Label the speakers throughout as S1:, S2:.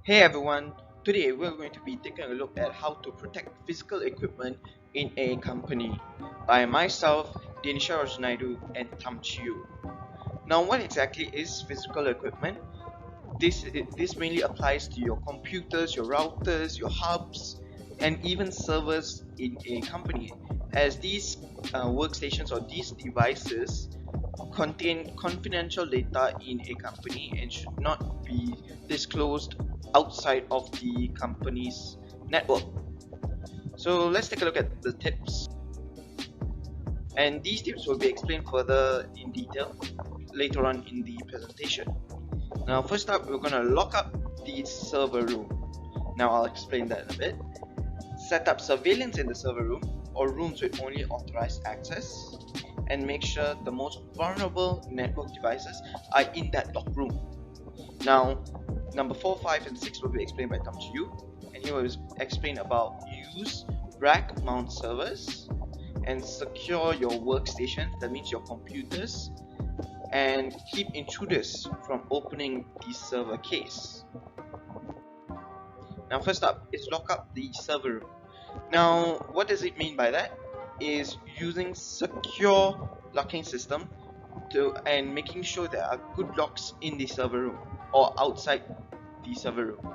S1: Hey everyone, today we're going to be taking a look at how to protect physical equipment in a company by myself, Dinesharajan Naidu and CHEE. Now what exactly is physical equipment? This mainly applies to your computers, your routers, your hubs, and even servers in a company, as these workstations or these devices contain confidential data in a company and should not be disclosed outside of the company's network. So let's take a look at the tips, and these tips will be explained further in detail later on in the presentation. Now first up, we're going to lock up the server room. Now I'll explain that in a bit. Set up surveillance in the server room or rooms with only authorized access, and make sure the most vulnerable network devices are in that locked room. Now, number 4, 5, and 6 will be explained by CHEE, and he will explain about use rack mount servers and secure your workstations, that means your computers, and keep intruders from opening the server case. Now first up is lock up the server room. Now what does it mean by that? Is using secure locking system and making sure there are good locks in the server room or outside the server room.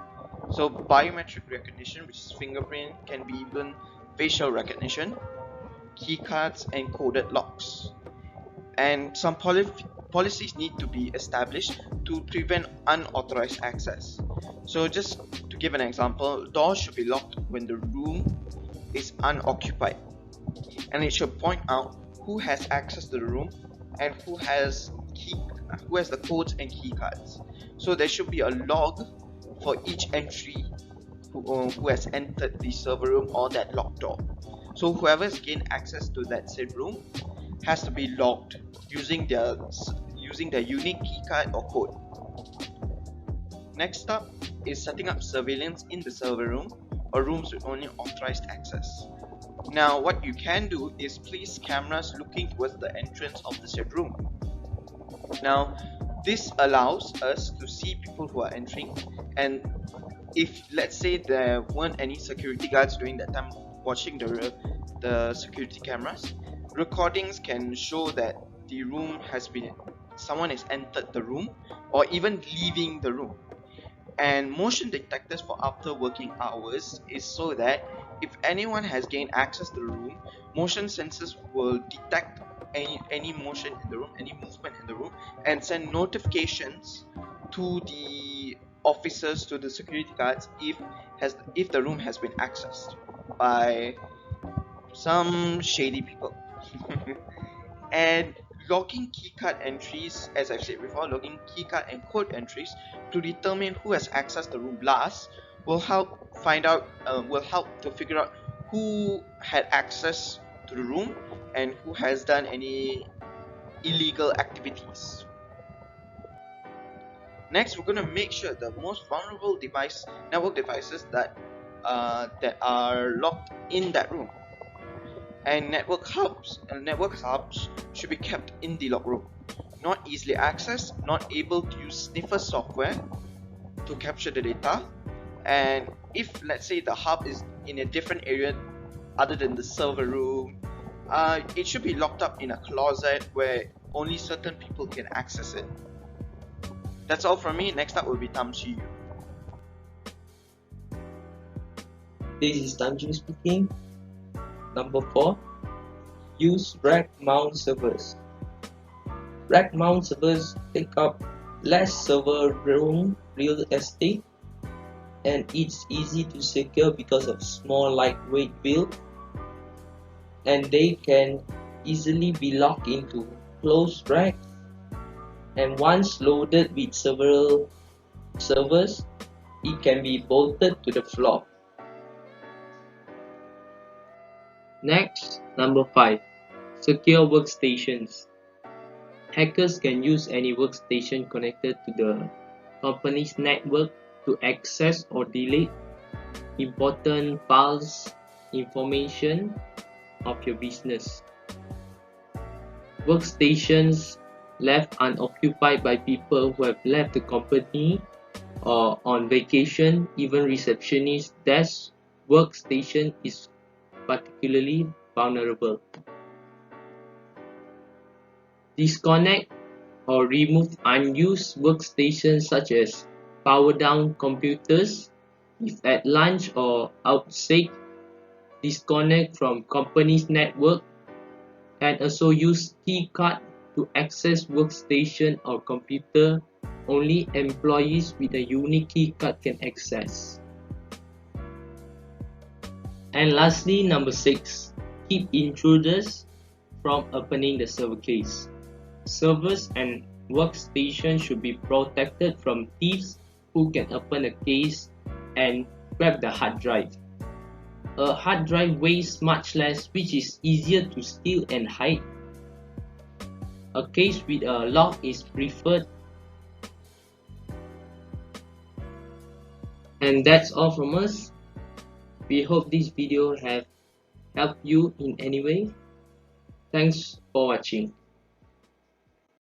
S1: So biometric recognition, which is fingerprint, can be even facial recognition, keycards, and coded locks. And some policies need to be established to prevent unauthorized access. So just to give an example, doors should be locked when the room is unoccupied, and it should point out who has access to the room and who has the codes and key cards. So there should be a log for each entry who has entered the server room or that locked door. So whoever has gained access to that said room has to be logged using their unique key card or code. Next up is setting up surveillance in the server room or rooms with only authorized access. Now what you can do is place cameras looking towards the entrance of the said room. Now this allows us to see people who are entering, and if let's say there weren't any security guards during that time watching the security cameras, recordings can show that the room someone has entered the room or even leaving the room. And motion detectors for after working hours is so that if anyone has gained access to the room, motion sensors will detect any motion in the room, any movement in the room, and send notifications to the officers, to the security guards, if the room has been accessed by some shady people. And logging keycard entries, as I said before, logging keycard and code entries to determine who has accessed the room last will help to figure out who had access to the room and who has done any illegal activities. Next, we're going to make sure the most vulnerable network devices that are locked in that room, and network hubs should be kept in the lock room, not easily accessed, not able to use sniffer software to capture the data. And if let's say the hub is in a different area other than the server room, it should be locked up in a closet where only certain people can access it. That's all from me. Next up will be CHEE.
S2: This is Tanjung speaking. Number 4. Use rack mount servers. Rack mount servers take up less server room real estate, and it's easy to secure because of small lightweight build, and they can easily be locked into closed racks, and once loaded with several servers, it can be bolted to the floor. Next, number 5. Secure workstations. Hackers can use any workstation connected to the company's network to access or delete important files, information of your business. Workstations left unoccupied by people who have left the company or on vacation, even receptionist desk workstation is particularly vulnerable. Disconnect or remove unused workstations such as power down computers if at lunch or out sick. Disconnect from company's network, and also use key card to access workstation or computer. Only employees with a unique key card can access. And lastly, number 6, keep intruders from opening the server case. Servers and workstations should be protected from thieves who can open a case and grab the hard drive. A hard drive weighs much less, which is easier to steal and hide. A case with a lock is preferred. And that's all from us. We hope this video have helped you in any way. Thanks for watching.